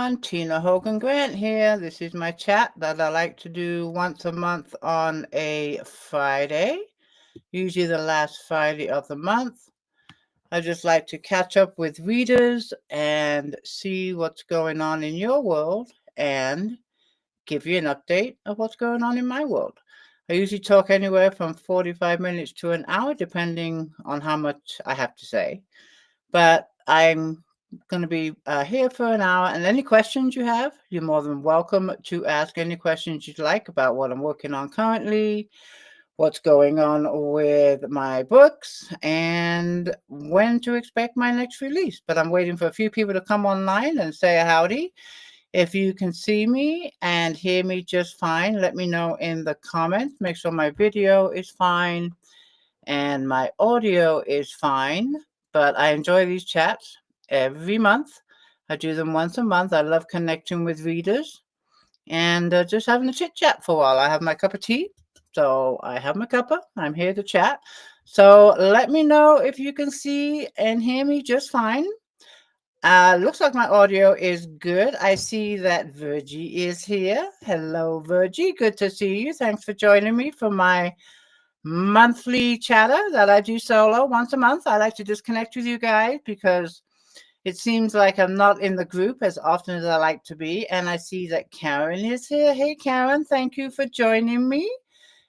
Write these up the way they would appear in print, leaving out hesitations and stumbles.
everyone. Tina Hogan Grant here. This is my chat that I like to do once a month on a Friday, usually the last Friday of the month. I just like to catch up with readers and see what's going on in your world and give you an update of what's going on in my world. I usually talk anywhere from 45 minutes to an hour, depending on how much I have to say. But I'm going to be here for an hour, and any questions you have, you're more than welcome to ask any questions you'd like about what I'm working on currently, what's going on with my books, and when to expect my next release. But I'm waiting for a few people to come online and say howdy. If you can see me and hear me just fine, let me know in the comments. Make sure my video is fine and my audio is fine. But I enjoy these chats every month. I do them once a month. I love connecting with readers and just having a chit chat for a while. I have my cup of tea, so I have my cuppa. I'm here to chat. So let me know if you can see and hear me just fine. Looks like my audio is good. I see that Virgie is here. Hello, Virgie. Good to see you. Thanks for joining me for my monthly chatter that I do solo once a month. I like to just connect with you guys because it seems like I'm not in the group as often as I like to be. And I see that Karen is here. Hey, Karen, thank you for joining me.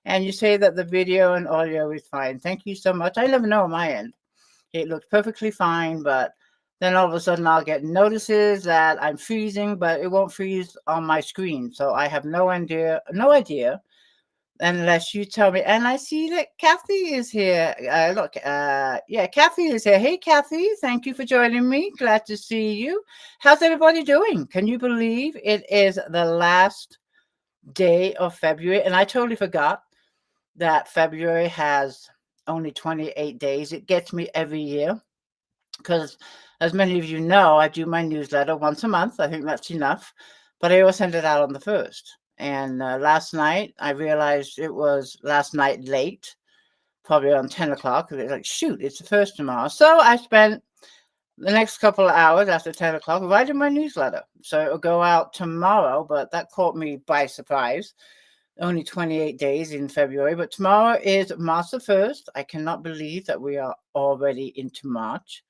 And you say that the video and audio is fine. Thank you so much. I never know on my end. It looks perfectly fine, but then all of a sudden I'll get notices that I'm freezing, but it won't freeze on my screen. So I have no idea unless you tell me. And I see that Kathy is here. Yeah, Kathy is here. Hey, Kathy, thank you for joining me. Glad to see you. How's everybody doing? Can you believe it is the last day of February? And I totally forgot that February has only 28 days. It gets me every year because, as many of you know, I do my newsletter once a month. I think that's enough. But I always send it out on the 1st. And last night, I realized it was last night late, probably around 10 o'clock. It's like, shoot, it's the 1st tomorrow. So I spent the next couple of hours after 10 o'clock writing my newsletter. So it'll go out tomorrow, but that caught me by surprise. Only 28 days in February, but tomorrow is March the 1st. I cannot believe that we are already into March.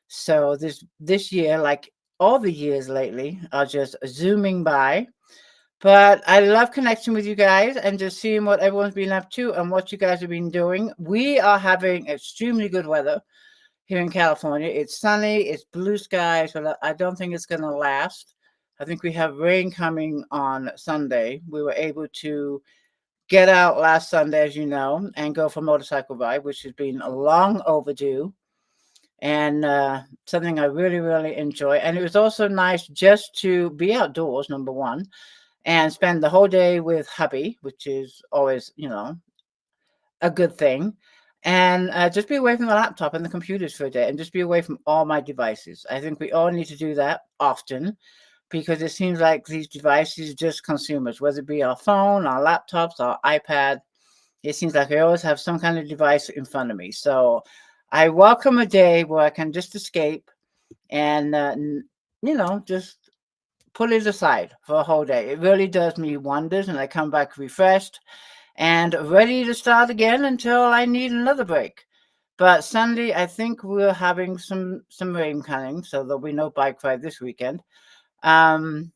So this year, like all the years lately, are just zooming by. But I love connecting with you guys and just seeing what everyone's been up to and what you guys have been doing. We are having extremely good weather here in California. It's sunny, it's blue skies, but I don't think it's going to last. I think we have rain coming on Sunday. We were able to get out last Sunday, as you know, and go for a motorcycle ride, which has been long overdue and something I really, really enjoy. And it was also nice just to be outdoors, number one, and spend the whole day with hubby, which is always, a good thing. And just be away from the laptop and the computers for a day and just be away from all my devices. I think we all need to do that often because it seems like these devices just consume us, whether it be our phone, our laptops, our iPad. It seems like I always have some kind of device in front of me. So I welcome a day where I can just escape and, just put it aside for a whole day. It really does me wonders, and I come back refreshed and ready to start again until I need another break. But Sunday, I think we're having some rain coming, so there'll be no bike ride this weekend. Um,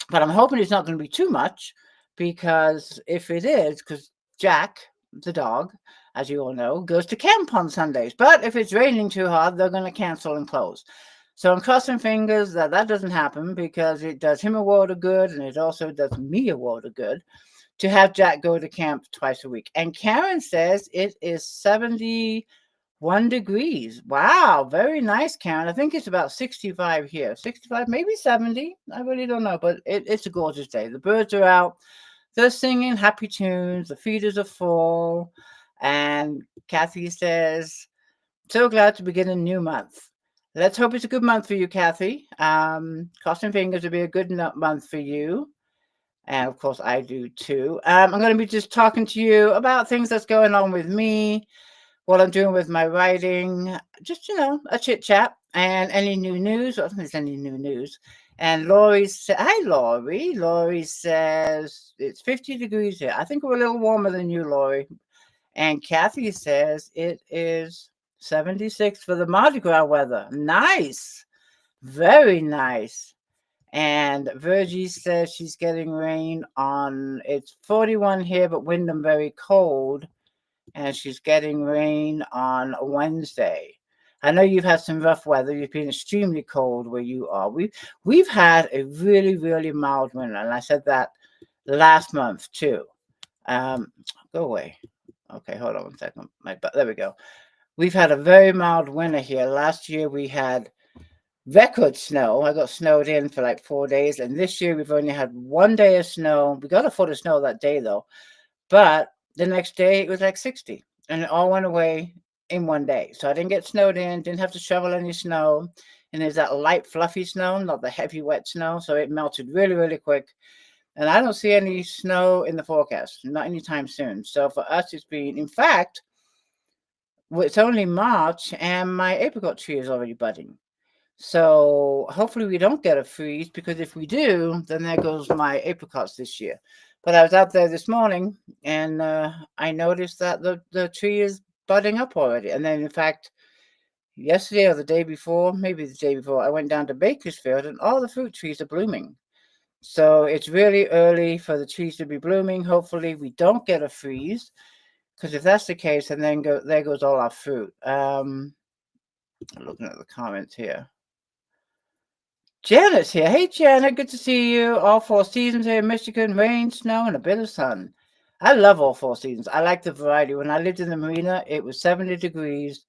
but I'm hoping it's not going to be too much because if it is, because Jack, the dog, as you all know, goes to camp on Sundays. But if it's raining too hard, they're going to cancel and close. So I'm crossing fingers that that doesn't happen because it does him a world of good and it also does me a world of good to have Jack go to camp twice a week. And Karen says it is 71 degrees. Wow, very nice, Karen. I think it's about 65 here. 65, maybe 70. I really don't know, but it's a gorgeous day. The birds are out. They're singing happy tunes. The feeders are full. And Kathy says, so glad to begin a new month. Let's hope it's a good month for you, Kathy. Crossing fingers will be a good month for you. And of course, I do too. I'm going to be just talking to you about things that's going on with me, what I'm doing with my writing, just, a chit chat and any new news. I don't think there's any new news. And Lori said, "Hi, Lori." Lori says it's 50 degrees here. I think we're a little warmer than you, Lori. And Kathy says it is 76 for the Mardi Gras weather. Nice, very nice. And Virgie says she's getting rain on. It's 41 here, but wind and very cold. And she's getting rain on Wednesday. I know you've had some rough weather. You've been extremely cold where you are. We've had a really, really mild winter, and I said that last month too. Um, Go away. Okay, hold on one second. There we go. We've had a very mild winter here. Last year we had record snow. I got snowed in for like 4 days, and this year we've only had 1 day of snow. We got a foot of snow that day though, but the next day it was like 60, and it all went away in 1 day. So I didn't get snowed in, didn't have to shovel any snow, and there's that light, fluffy snow, not the heavy, wet snow. So it melted really, really quick. And I don't see any snow in the forecast, not anytime soon. So for us, it's been, in fact, it's only March, and my apricot tree is already budding. So hopefully we don't get a freeze, because if we do, then there goes my apricots this year. But I was out there this morning, and I noticed that the tree is budding up already. And then, in fact, yesterday or the day before, maybe the day before, I went down to Bakersfield, and all the fruit trees are blooming. So it's really early for the trees to be blooming. Hopefully we don't get a freeze, because if that's the case, and then there goes all our fruit. Looking at the comments here. Janet's here. Hey, Janet, good to see you. All 4 seasons here in Michigan: rain, snow, and a bit of sun. I love all 4 seasons. I like the variety. When I lived in the marina, it was 70 degrees.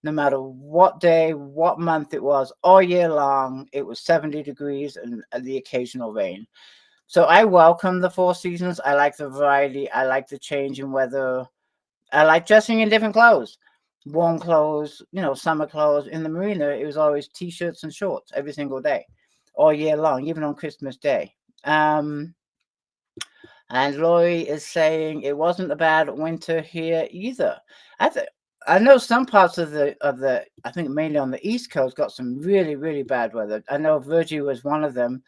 No matter what day, what month it was, all year long, it was 70 degrees and the occasional rain. So I welcome the 4 seasons. I like the variety. I like the change in weather. I like dressing in different clothes. Warm clothes, summer clothes. In the marina, it was always t-shirts and shorts every single day, all year long, even on Christmas Day. And Lori is saying it wasn't a bad winter here either. I know some parts of the I think mainly on the East Coast got some really, really bad weather. I know Virgie was one of them,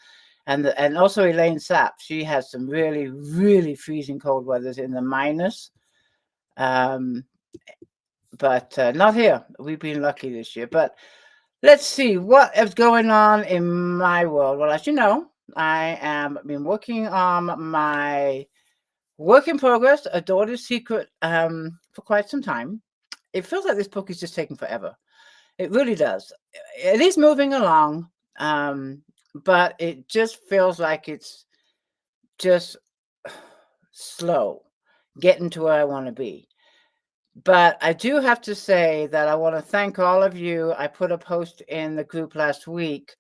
and also Elaine Sapp. She has some really, really freezing cold weathers in the minus. But not here. We've been lucky this year. But let's see what is going on in my world. Well, as you know, I am been working on my work in progress, A Daughter's Secret, for quite some time. It feels like this book is just taking forever. It really does. It is moving along, but it just feels like it's just slow getting to where I want to be. But I do have to say that I want to thank all of you. I put a post in the group last week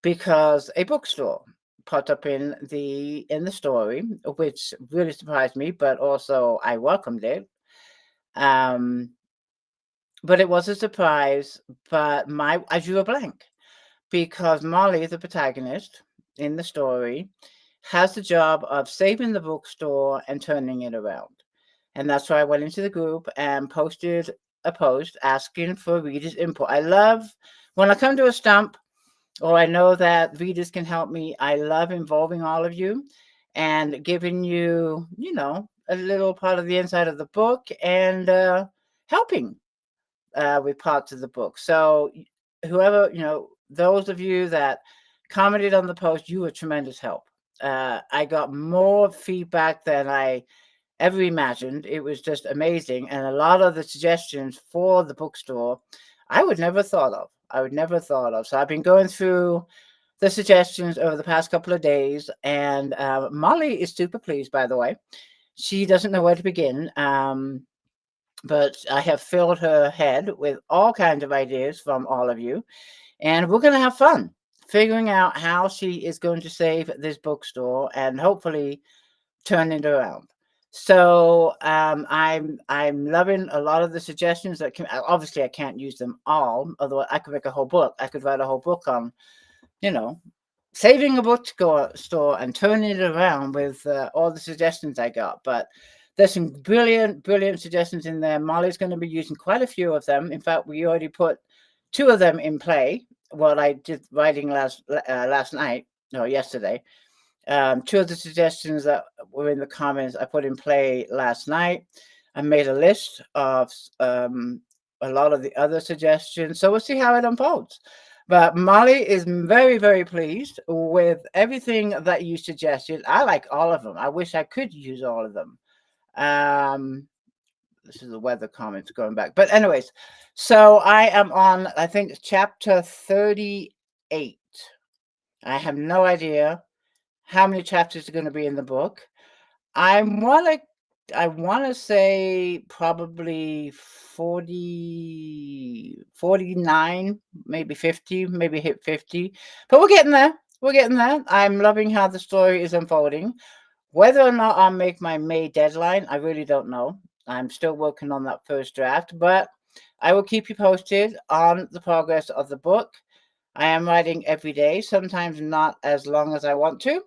because a bookstore popped up in the story, which really surprised me, but also I welcomed it. But it was a surprise. But I drew a blank because Molly, the protagonist in the story, has the job of saving the bookstore and turning it around. And that's why I went into the group and posted a post asking for readers' input. I love when I come to a stump, or I know that readers can help me. I love involving all of you and giving you, a little part of the inside of the book and helping with parts of the book. So whoever, those of you that commented on the post, you were tremendous help. I got more feedback than I ever imagined. It was just amazing. And a lot of the suggestions for the bookstore, I would never thought of. So I've been going through the suggestions over the past couple of days. And Molly is super pleased, by the way. She doesn't know where to begin. But I have filled her head with all kinds of ideas from all of you. And we're going to have fun figuring out how she is going to save this bookstore and hopefully turn it around. So I'm loving a lot of the suggestions that obviously I can't use them all, although I could make a whole book. I could write a whole book on, saving a bookstore and turning it around with all the suggestions I got. But there's some brilliant, brilliant suggestions in there. Molly's going to be using quite a few of them. In fact, we already put 2 of them in play. what I did writing last night, no, yesterday. Two of the suggestions that were in the comments I put in play last night. I made a list of a lot of the other suggestions, so we'll see how it unfolds. But Molly is very, very pleased with everything that you suggested. I like all of them. I wish I could use all of them. Um, this is the weather comments going back. But anyways, so I am on, I think, chapter 38. I have no idea how many chapters are going to be in the book. I want to say probably 40, 49, maybe 50, maybe hit 50. But we're getting there. We're getting there. I'm loving how the story is unfolding. Whether or not I'll make my May deadline, I really don't know. I'm still working on that first draft, but I will keep you posted on the progress of the book. I am writing every day, sometimes not as long as I want to,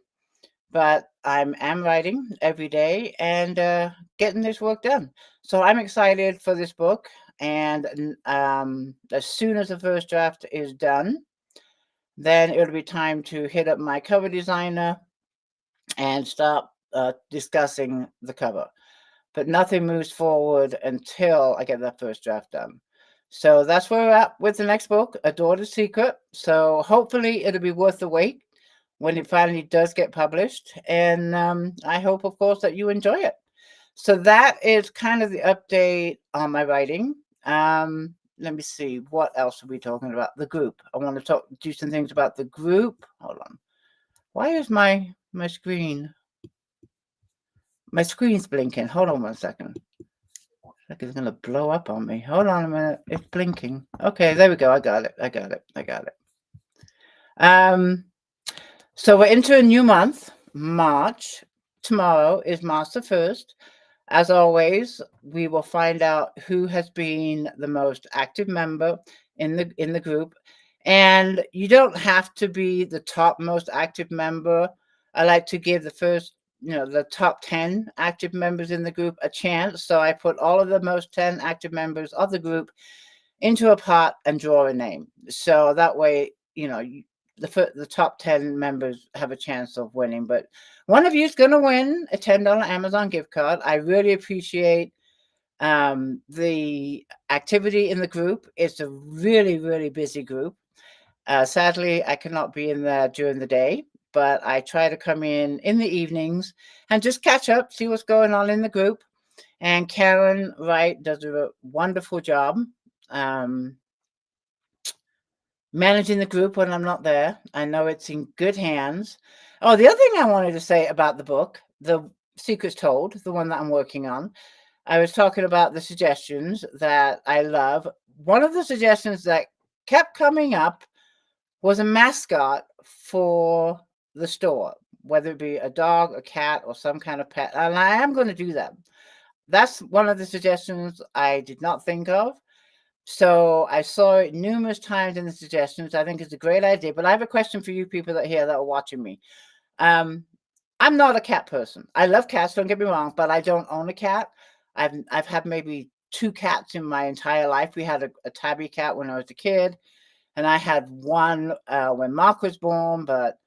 but am writing every day and getting this work done. So I'm excited for this book. And as soon as the first draft is done, then it'll be time to hit up my cover designer and start discussing the cover. But nothing moves forward until I get that first draft done. So that's where we're at with the next book, A Daughter's Secret. So hopefully it'll be worth the wait when it finally does get published. And I hope, of course, that you enjoy it. So that is kind of the update on my writing. Let me see, what else are we talking about? The group. I want to do some things about the group. Hold on. Why is my screen? My screen's blinking. Hold on 1 second. Like it's gonna blow up on me. Hold on a minute. It's blinking. Okay, there we go. I got it. So we're into a new month, March. Tomorrow is March the 1st. As always, we will find out who has been the most active member in the group. And you don't have to be the top most active member. I like to give the top 10 active members in the group a chance. So I put all of the most 10 active members of the group into a pot and draw a name. So that way, the top 10 members have a chance of winning. But one of you is going to win a $10 Amazon gift card. I really appreciate the activity in the group. It's a really, really busy group. Sadly, I cannot be in there during the day, but I try to come in the evenings and just catch up, see what's going on in the group. And Karen Wright does a wonderful job managing the group when I'm not there. I know it's in good hands. Oh, the other thing I wanted to say about the book, The Secrets Told, the one that I'm working on, I was talking about the suggestions that I love. One of the suggestions that kept coming up was a mascot for the store, whether it be a dog, a cat, or some kind of pet. And I am going to do that. That's one of the suggestions I did not think of. So I saw it numerous times in the suggestions. I think it's a great idea. But I have a question for you people that are watching me. I'm not a cat person. I love cats, don't get me wrong, but I don't own a cat. I've had maybe 2 cats in my entire life. We had a tabby cat when I was a kid, and I had one when Mark was born, but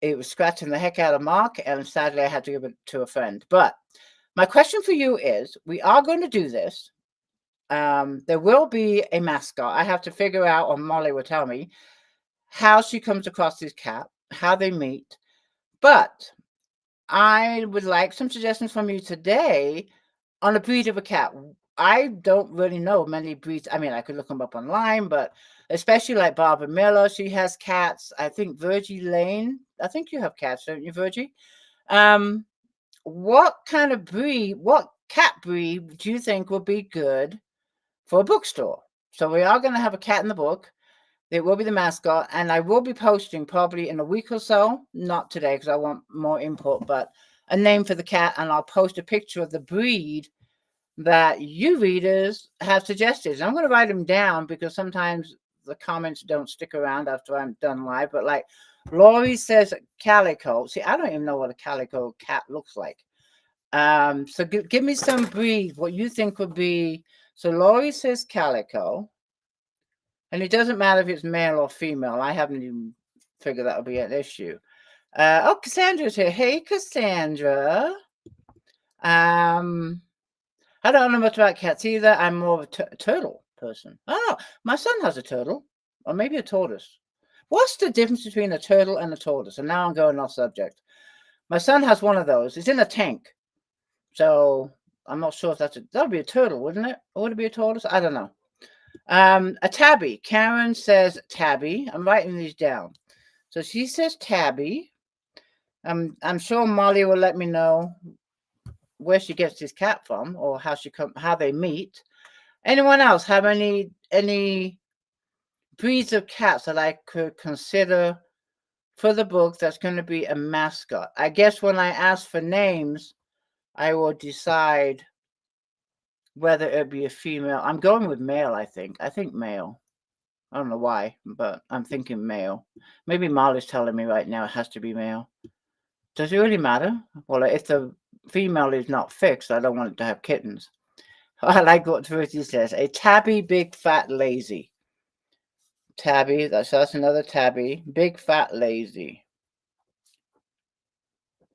it was scratching the heck out of Mark, and sadly I had to give it to a friend. But my question for you is, we are going to do this. There will be a mascot. I have to figure out, or Molly will tell me, how she comes across this cat, how they meet. But I would like some suggestions from you today on a breed of a cat. I don't really know many breeds. I mean, I could look them up online, but especially like Barbara Miller, she has cats. I think Virgie Lane, I think you have cats, don't you, Virgie? What kind of breed, what cat breed do you think would be good for a bookstore? So we are going to have a cat in the book. It will be the mascot, and I will be posting probably in a week or so, not today because I want more input, but a name for the cat, and I'll post a picture of the breed that you readers have suggested. And I'm going to write them down because sometimes the comments don't stick around after I'm done live. But like Laurie says calico. See, I don't even know what a calico cat looks like. So give me some breed, what you think would be. So Laurie says calico. And it doesn't matter if it's male or female. I haven't even figured that would be an issue. Oh, Cassandra's here. Hey, Cassandra. I don't know much about cats either. I'm more of a turtle person. Oh, my son has a turtle, or maybe a tortoise. What's the difference between a turtle and a tortoise? And now I'm going off subject. My son has one of those. It's in a tank. So I'm not sure if that would be a turtle, wouldn't it? Or would it be a tortoise? I don't know. A tabby. Karen says tabby. I'm writing these down. So she says tabby. I'm sure Molly will let me know where she gets this cat from, or how they meet. Anyone else have any breeds of cats that I could consider for the book that's going to be a mascot? I guess when I ask for names, I will decide whether it be a female. I'm going with male, I think. I think male. I don't know why, but I'm thinking male. Maybe Molly's telling me right now it has to be male. Does it really matter? Well, if the female is not fixed, I don't want it to have kittens. I like what Ruthie says. A tabby, big, fat, lazy. Tabby, that's another tabby. Big, fat, lazy.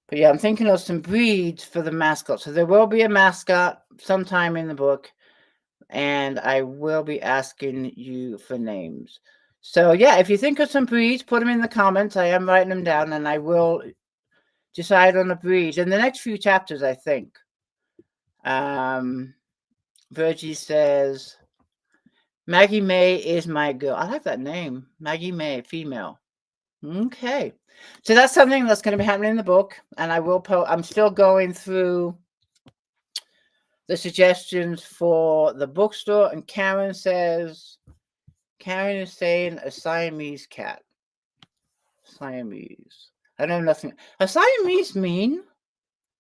But yeah, I'm thinking of some breeds for the mascot. So there will be a mascot sometime in the book, and I will be asking you for names. So yeah, if you think of some breeds, put them in the comments. I am writing them down, and I will decide on a breed in the next few chapters, I think. Virgie says, Maggie May is my girl. I like that name. Maggie May, female. Okay. So that's something that's going to be happening in the book. And I will I'm still going through the suggestions for the bookstore. And Karen is saying a Siamese cat. Siamese. I know nothing. A Siamese mean?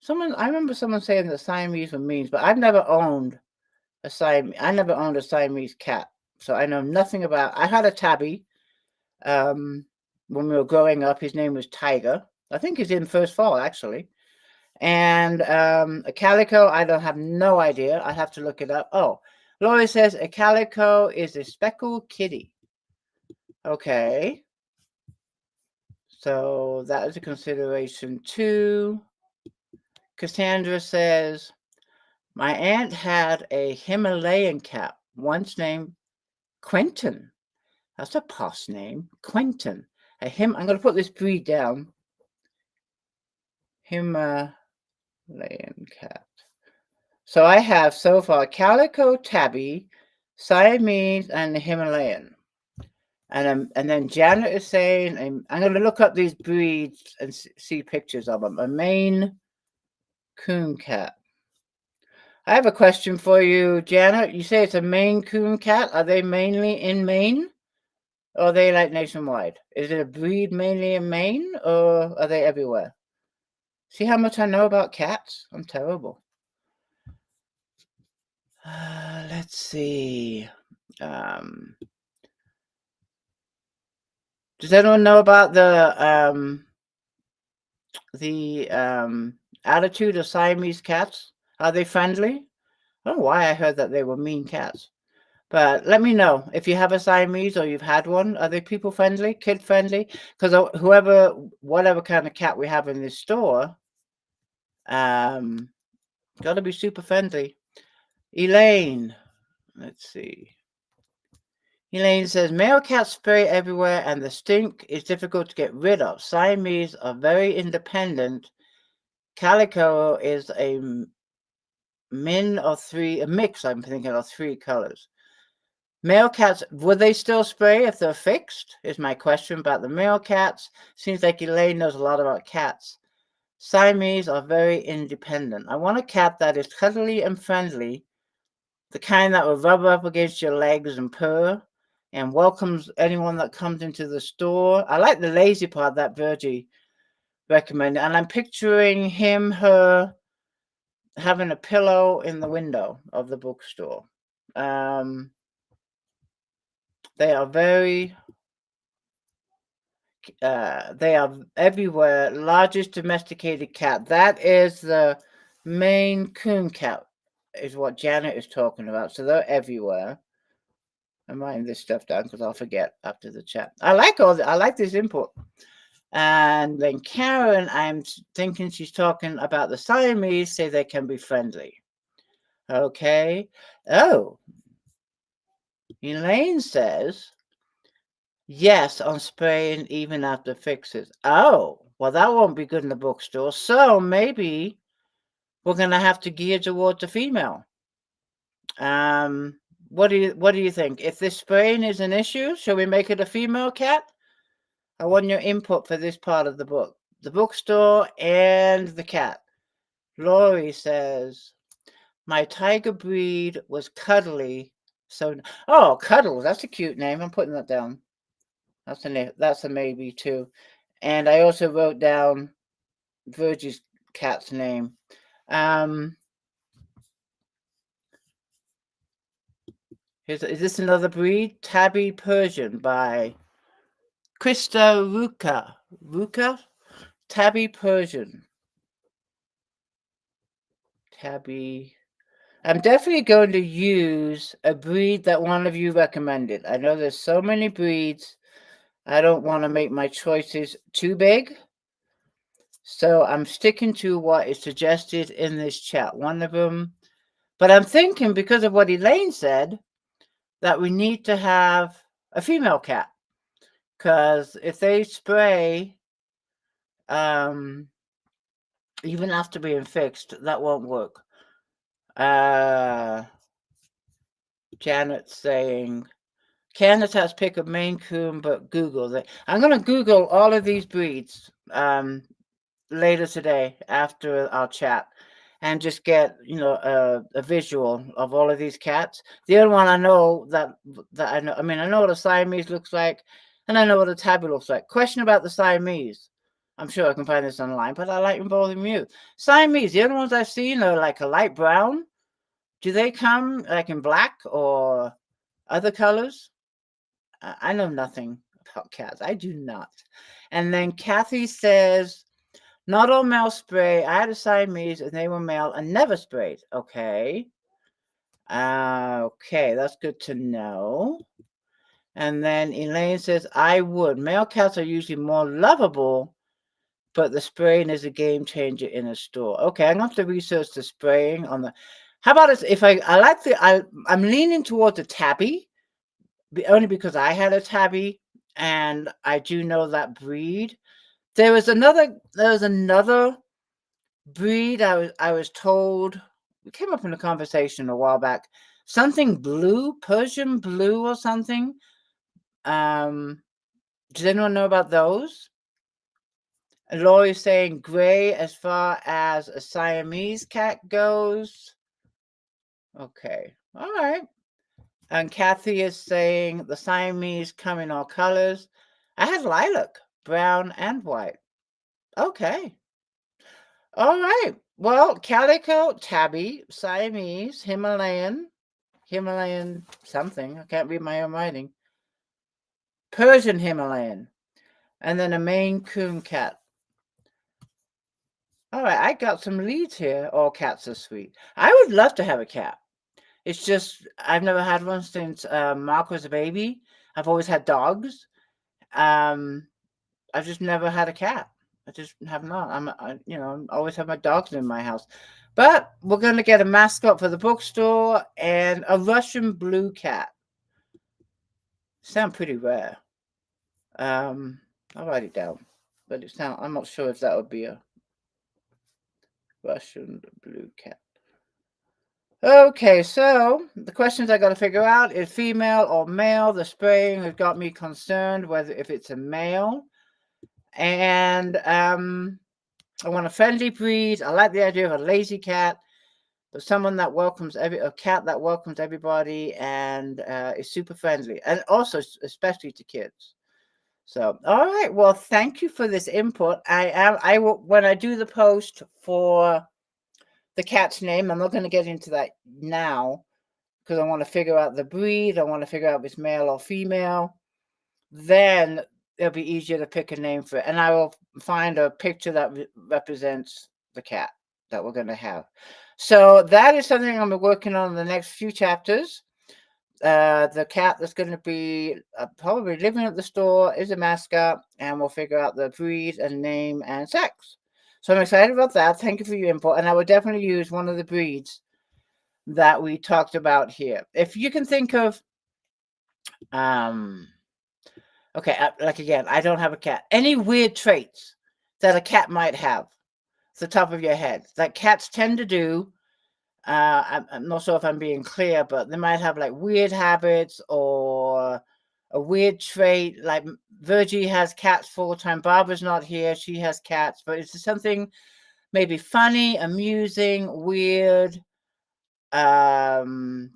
I remember someone saying that Siamese were means, but I've never owned a Siamese. I never owned a Siamese cat. So I know nothing about. I had a tabby when we were growing up. His name was Tiger. I think he's in First Fall, actually. And a calico, I don't have no idea. I have to look it up. Oh, Lori says a calico is a speckled kitty. Okay. So that is a consideration too. Cassandra says, my aunt had a Himalayan cat, once named Quentin. That's a posh name, Quentin. I'm going to put this breed down. Himalayan cat. So I have so far Calico, Tabby, Siamese, and the Himalayan. And then Janet is saying, I'm going to look up these breeds and see pictures of them. A Maine Coon cat. I have a question for you, Janet. You say it's a Maine Coon cat. Are they mainly in Maine? Or are they like nationwide? Is it a breed mainly in Maine, or are they everywhere? See how much I know about cats? I'm terrible. Let's see. Does anyone know about the attitude of Siamese cats? Are they friendly? I don't know why I heard that they were mean cats. But let me know if you have a Siamese or you've had one. Are they people friendly, kid friendly? Because whatever kind of cat we have in this store, got to be super friendly. Elaine, let's see. Elaine says, male cats spray everywhere and the stink is difficult to get rid of. Siamese are very independent. Calico is a mix, I'm thinking, of 3 colors. Male cats, would they still spray if they're fixed? Is my question about the male cats. Seems like Elaine knows a lot about cats. Siamese are very independent. I want a cat that is cuddly and friendly, the kind that will rub up against your legs and purr and welcomes anyone that comes into the store. I like the lazy part that Virgie recommended. And I'm picturing her having a pillow in the window of the bookstore. They are everywhere. Largest domesticated cat. That is the Maine Coon cat, is what Janet is talking about. So they're everywhere. I'm writing this stuff down because I'll forget after the chat. I like this input. And then Karen, I'm thinking she's talking about the Siamese, say they can be friendly. Okay. Oh, Elaine says, yes, on spraying even after fixes. Oh, well, that won't be good in the bookstore. So maybe we're going to have to gear towards the female. What do you think? If this spraying is an issue, shall we make it a female cat? I want your input for this part of the book. The bookstore and the cat. Lori says, my tiger breed was cuddly. So, oh, Cuddles, that's a cute name. I'm putting that down. That's a maybe too. And I also wrote down Virgie's cat's name. Is this another breed? Tabby Persian by Krista Ruka. Ruka? Tabby Persian. Tabby. I'm definitely going to use a breed that one of you recommended. I know there's so many breeds. I don't want to make my choices too big. So I'm sticking to what is suggested in this chat. One of them. But I'm thinking, because of what Elaine said, that we need to have a female cat. Because if they spray, even after being fixed, that won't work. Janet's saying, Canada's pick a Maine Coon, but Google that. I'm going to Google all of these breeds later today after our chat, and just get a visual of all of these cats. The other one I know that I know. I mean, I know what a Siamese looks like, and I know what a tabby looks like. Question about the Siamese. I'm sure I can find this online, but I like them both in you. Siamese, the other ones I've seen are like a light brown. Do they come like in black or other colors? I know nothing about cats. I do not. And then Kathy says, not all male spray. I had a Siamese and they were male and never sprayed. Okay. Okay, that's good to know. And then Elaine says, I would. Male cats are usually more lovable, but the spraying is a game changer in a store. Okay, I'm going to have to research the spraying on the. How about if I'm leaning towards a tabby, only because I had a tabby and I do know that breed. There was another breed I was told. We came up in a conversation a while back. Something blue, Persian blue or something. Does anyone know about those? Lori's saying gray as far as a Siamese cat goes. Okay. All right. And Kathy is saying the Siamese come in all colors. I had lilac, brown, and white. Okay. All right. Well, calico, tabby, Siamese, Himalayan something. I can't read my own writing. Persian Himalayan. And then a Maine Coon cat. All right, I got some leads here. All cats are sweet. I would love to have a cat. It's just I've never had one since Mark was a baby. I've always had dogs. I've just never had a cat. I just have not. I always have my dogs in my house. But we're going to get a mascot for the bookstore and a Russian blue cat. Sound pretty rare. I'll write it down. But I'm not sure if that would be a Russian blue cat. Okay, so the questions I got to figure out is female or male. The spraying has got me concerned if it's a male. And I want a friendly breed. I like the idea of a lazy cat, but someone that welcomes a cat that welcomes everybody and is super friendly, and also especially to kids. So, all right. Well, thank you for this input. I will, when I do the post for the cat's name, I'm not going to get into that now because I want to figure out the breed. I want to figure out if it's male or female. Then it'll be easier to pick a name for it. And I will find a picture that represents the cat that we're going to have. So that is something I'm working on in the next few chapters. The cat that's going to be probably living at the store is a mascot, and we'll figure out the breed and name and sex. So I'm excited about that. Thank you for your input, and I would definitely use one of the breeds that we talked about here. If you can think of, okay, like again, I don't have a cat. Any weird traits that a cat might have, off the top of your head, that cats tend to do. I'm not sure if I'm being clear, but they might have like weird habits or a weird trait. Like Virgie has cats full the time. Barbara's not here; she has cats. But it's something maybe funny, amusing, weird,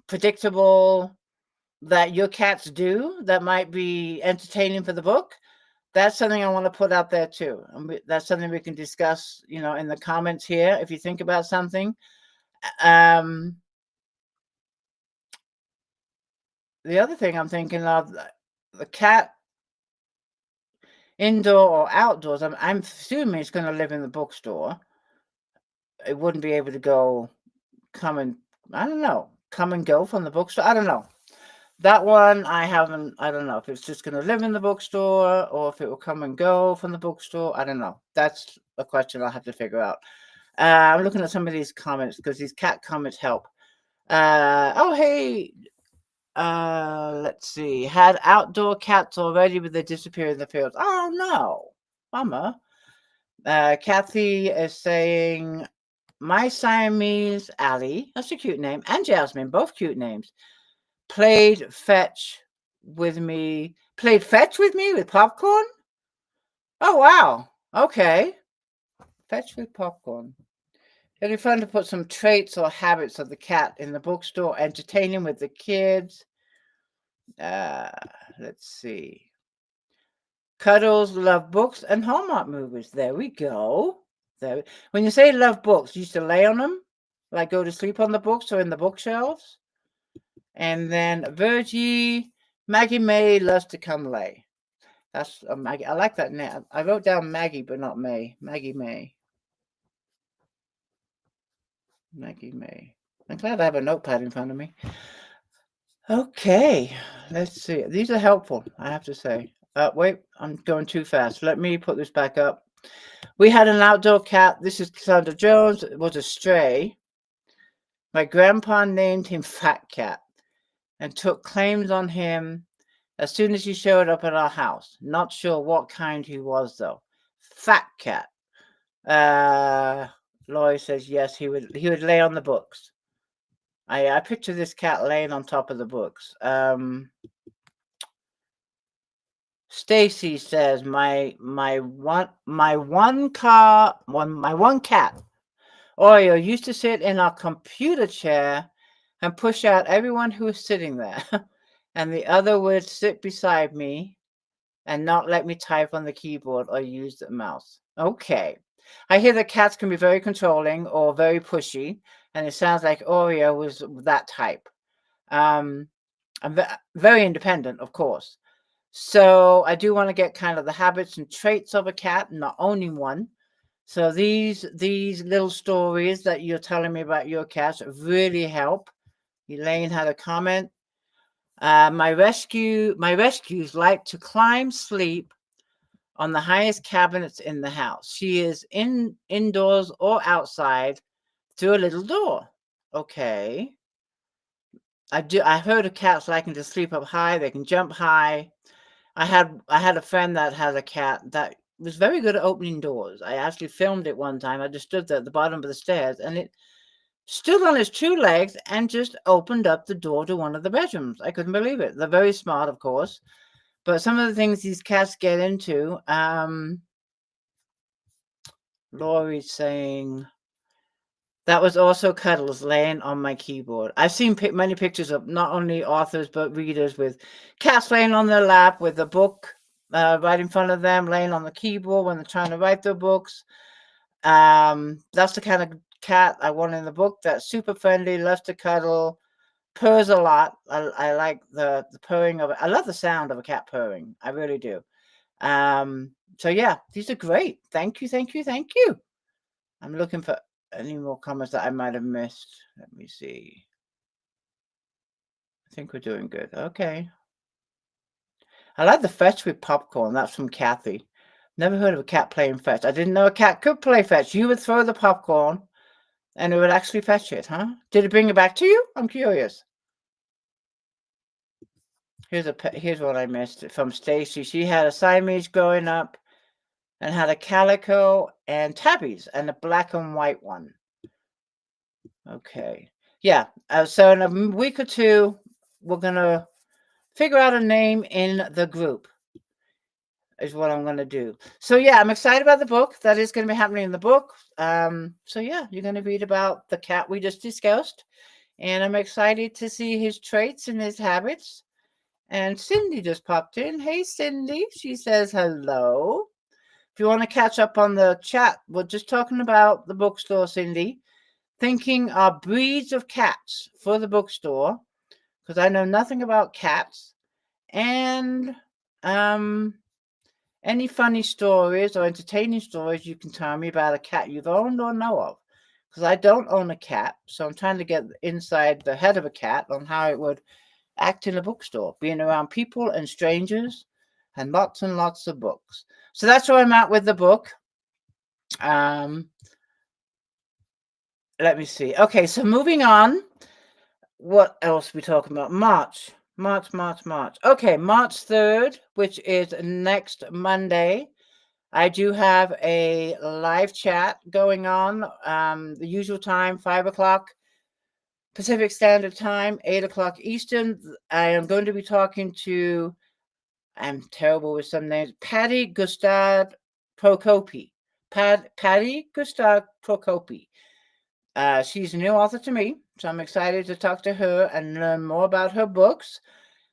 predictable that your cats do that might be entertaining for the book. That's something I want to put out there too. And that's something we can discuss, in the comments here. If you think about something. The other thing I'm thinking of, the cat, indoor or outdoors, I'm assuming it's going to live in the bookstore. It wouldn't be able to come and go from the bookstore. I don't know. That one I don't know if it's just going to live in the bookstore or if it will come and go from the bookstore. I don't know. That's a question I'll have to figure out. I'm looking at some of these comments because these cat comments help. Oh, hey, let's see. Had outdoor cats already, but they disappeared in the fields. Oh no, bummer. Kathy is saying, my Siamese Allie, that's a cute name, and Jasmine, both cute names, played fetch with me. Played fetch with me with popcorn? Oh wow. Okay. Fetch with popcorn. It'd be fun to put some traits or habits of the cat in the bookstore, entertaining with the kids. Let's see. Cuddles love books and Hallmark movies. There we go. There. When you say love books, you used to lay on them, like go to sleep on the books or in the bookshelves. And then Virgie, Maggie May loves to come lay. That's Maggie. I like that name. I wrote down Maggie, but not May. Maggie May. Maggie May. I'm glad I have a notepad in front of me. Okay, let's see. These are helpful, I have to say. Wait, I'm going too fast. Let me put this back up. We had an outdoor cat. This is Cassandra Jones. It was a stray. My grandpa named him Fat Cat and took claims on him as soon as he showed up at our house. Not sure what kind he was, though. Fat Cat. Laurie says yes, he would lay on the books. I picture this cat laying on top of the books. Stacy says my one cat Oreo used to sit in our computer chair and push out everyone who was sitting there, and the other would sit beside me and not let me type on the keyboard or use the mouse. Okay, I hear that cats can be very controlling or very pushy, and it sounds like Oreo was that type. I'm very independent, of course. So I do want to get kind of the habits and traits of a cat, not owning one. So these little stories that you're telling me about your cats really help. Elaine had a comment. My rescues like to climb, sleep on the highest cabinets in the house. She is indoors or outside through a little door. Okay. I heard of cats liking to sleep up high. They can jump high. I had a friend that had a cat that was very good at opening doors. I actually filmed it one time. I just stood there at the bottom of the stairs, and it stood on its two legs and just opened up the door to one of the bedrooms. I couldn't believe it. They're very smart, of course, but some of the things these cats get into. Laurie's saying that was also Cuddles laying on my keyboard. I've seen many pictures of not only authors but readers with cats laying on their lap with a book right in front of them, laying on the keyboard when they're trying to write their books. That's the kind of cat I want in the book. That's super friendly, loves to cuddle, purrs a lot. I like the purring of it. I love the sound of a cat purring. I really do. So yeah, these are great. Thank you, thank you, thank you. I'm looking for any more comments that I might have missed. Let me see. I think we're doing good. Okay. I like the fetch with popcorn. That's from Kathy. Never heard of a cat playing fetch. I didn't know a cat could play fetch. You would throw the popcorn and it would actually fetch it, huh? Did it bring it back to you? I'm curious. Here's what I missed from Stacy. She had a Siamese growing up and had a calico and tabbies and a black and white one. Okay. Yeah. So in a week or two, we're gonna figure out a name in the group. Is what I'm gonna do. So yeah, I'm excited about the book. That is gonna be happening in the book. So yeah, you're gonna read about the cat we just discussed, and I'm excited to see his traits and his habits. And Cindy just popped in. Hey, Cindy. She says hello. If you want to catch up on the chat, we're just talking about the bookstore, Cindy. Thinking of breeds of cats for the bookstore, because I know nothing about cats. And any funny stories or entertaining stories you can tell me about a cat you've owned or know of. Because I don't own a cat, so I'm trying to get inside the head of a cat on how it would act in a bookstore, being around people and strangers and lots of books. So that's where I'm at with the book. Let me see. Okay, so moving on. What else are we talking about? March. Okay, March 3rd, which is next Monday. I do have a live chat going on. The usual time, 5 o'clock Pacific Standard Time, 8 o'clock Eastern. I am going to be talking to, I'm terrible with some names, Patty Gustave Procopi. Patty Gustave Procopi. She's a new author to me, so I'm excited to talk to her and learn more about her books.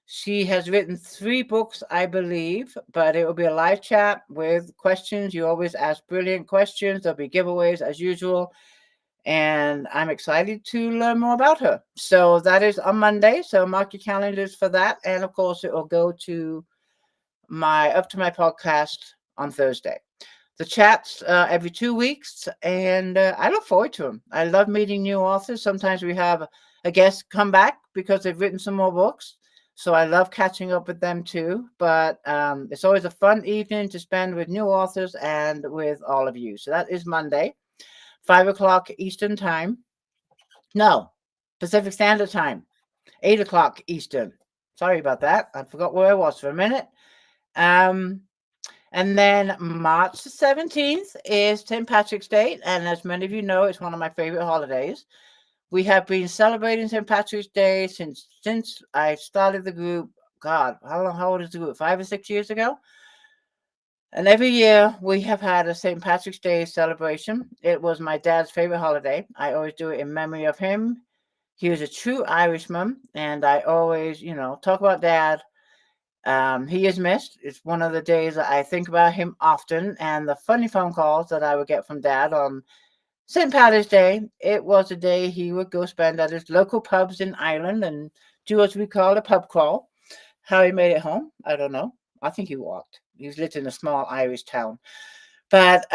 She has written 3 books, I believe, but it will be a live chat with questions. You always ask brilliant questions. There'll be giveaways as usual. And I'm excited to learn more about her. So that is on Monday. So mark your calendars for that. And of course, it will go to my podcast on Thursday. The chats every 2 weeks, and I look forward to them. I love meeting new authors. Sometimes we have a guest come back because they've written some more books. So I love catching up with them too. But it's always a fun evening to spend with new authors and with all of you. So that is Monday, 5 o'clock Eastern Time. No, Pacific Standard Time, 8 o'clock Eastern. Sorry about that. I forgot where I was for a minute. And then March 17th is St. Patrick's Day. And as many of you know, it's one of my favorite holidays. We have been celebrating St. Patrick's Day since I started the group. God, how old is the group? 5 or 6 years ago? And every year we have had a St. Patrick's Day celebration. It was my dad's favorite holiday. I always do it in memory of him. He was a true Irishman. And I always, talk about dad. He is missed. It's one of the days that I think about him often, and the funny phone calls that I would get from Dad on St. Patrick's Day. It was a day he would go spend at his local pubs in Ireland and do what we call a pub crawl. How he made it home, I don't know. I think he walked. He's lived in a small Irish town. But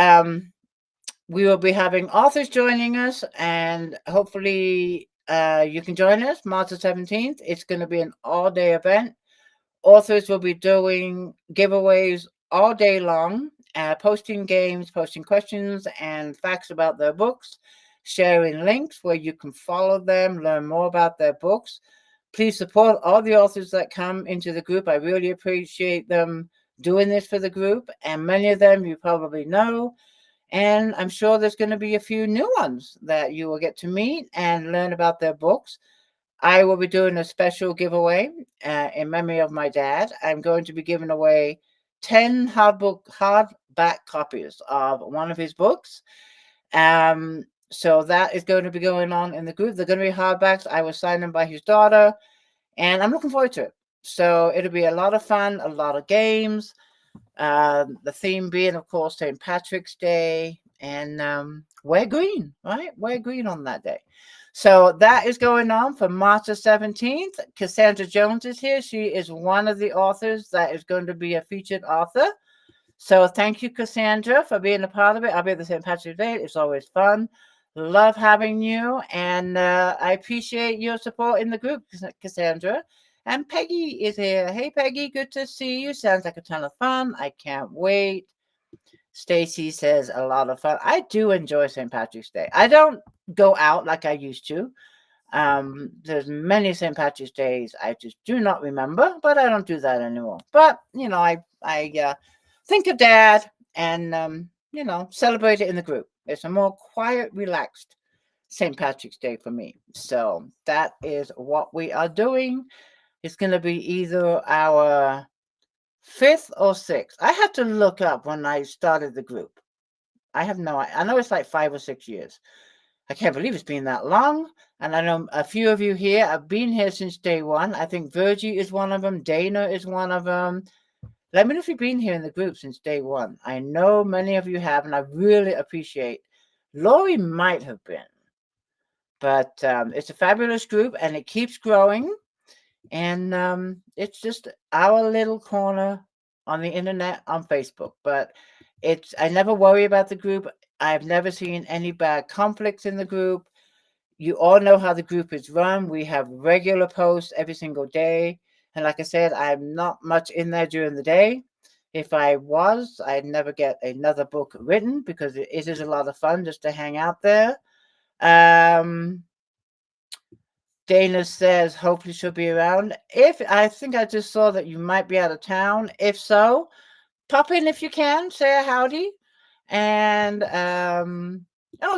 we will be having authors joining us, and hopefully you can join us March the 17th. It's going to be an all-day event. Authors will be doing giveaways all day long, posting games, posting questions and facts about their books, sharing links where you can follow them, learn more about their books. Please support all the authors that come into the group. I really appreciate them doing this for the group, and many of them you probably know. And I'm sure there's going to be a few new ones that you will get to meet and learn about their books. I will be doing a special giveaway in memory of my dad. I'm going to be giving away 10 hardback copies of one of his books. So that is going to be going on in the group. They're going to be hardbacks. I will sign them by his daughter, and I'm looking forward to it. So it'll be a lot of fun, a lot of games. The theme being, of course, St. Patrick's Day, and wear green, right? Wear green on that day. So that is going on for March the 17th. Cassandra Jones is here. She is one of the authors that is going to be a featured author. So thank you, Cassandra, for being a part of it. I'll be at the St. Patrick's Day. It's always fun. Love having you, and I appreciate your support in the group, Cassandra. And Peggy is here. Hey, Peggy, good to see you. Sounds like a ton of fun. I can't wait. Stacy says a lot of fun. I do enjoy St. Patrick's Day. I don't go out like I used to. There's many St. Patrick's Days I just do not remember, but I don't do that anymore. But I think of Dad and celebrate it in the group. It's a more quiet, relaxed St. Patrick's Day for me. So that is what we are doing. It's going to be either our fifth or sixth. I had to look up when I started the group. I have no I know it's like 5 or 6 years. I can't believe it's been that long. And I know a few of you here have been here since day one. I think Virgie is one of them. Dana is one of them. Let me know if you've been here in the group since day one. I know many of you have, and I really appreciate. Lori might have been, but it's a fabulous group, and it keeps growing. And it's just our little corner on the internet on Facebook. But I never worry about the group. I've never seen any bad conflicts in the group. You all know how the group is run. We have regular posts every single day. And like I said, I'm not much in there during the day. If I was, I'd never get another book written because it is a lot of fun just to hang out there. Dana says, hopefully she'll be around. I think I just saw that you might be out of town. If so, pop in if you can, say a howdy. And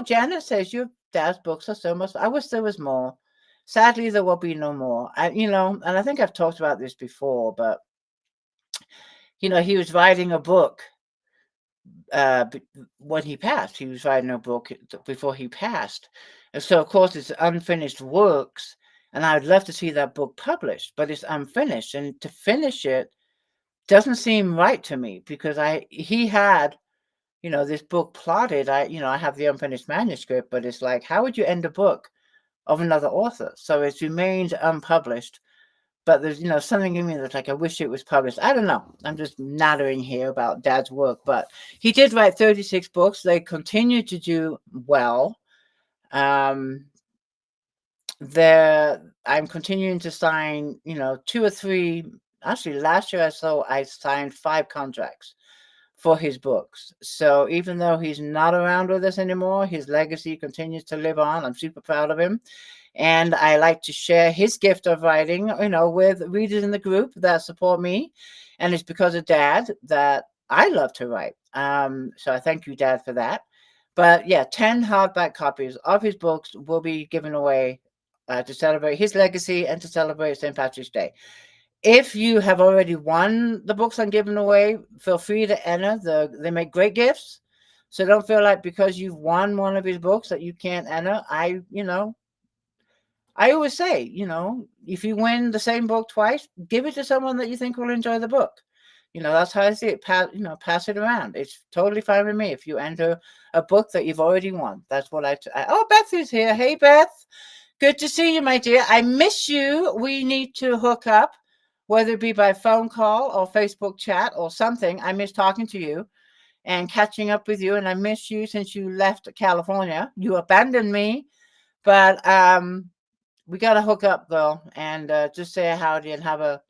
Janet says your dad's books are so much. I wish there was more. Sadly, there will be no more. And I think I've talked about this before, but he was writing a book when he passed. He was writing a book before he passed, and so of course it's unfinished works. And I would love to see that book published, but it's unfinished, and to finish it doesn't seem right to me because he had this book plotted. I have the unfinished manuscript, but it's like, how would you end a book of another author? So it remains unpublished. But there's something in me that's like, I wish it was published. I don't know. I'm just nattering here about Dad's work, but he did write 36 books. They continue to do well. I'm continuing to sign, 2 or 3. Actually, last year I signed 5 contracts for his books. So even though he's not around with us anymore, his legacy continues to live on. I'm super proud of him. And I like to share his gift of writing, with readers in the group that support me. And it's because of Dad that I love to write. So I thank you, Dad, for that. But yeah, 10 hardback copies of his books will be given away to celebrate his legacy and to celebrate St. Patrick's Day. If you have already won the books I'm giving away, feel free to enter. They make great gifts. So don't feel like because you've won one of his books that you can't enter. I always say, if you win the same book twice, give it to someone that you think will enjoy the book. That's how I see it. Pass it around. It's totally fine with me if you enter a book that you've already won. That's what oh, Beth is here. Hey, Beth. Good to see you, my dear. I miss you. We need to hook up, whether it be by phone call or Facebook chat or something. I miss talking to you and catching up with you. And I miss you since you left California. You abandoned me. But we got to hook up, girl, and just say a howdy and have a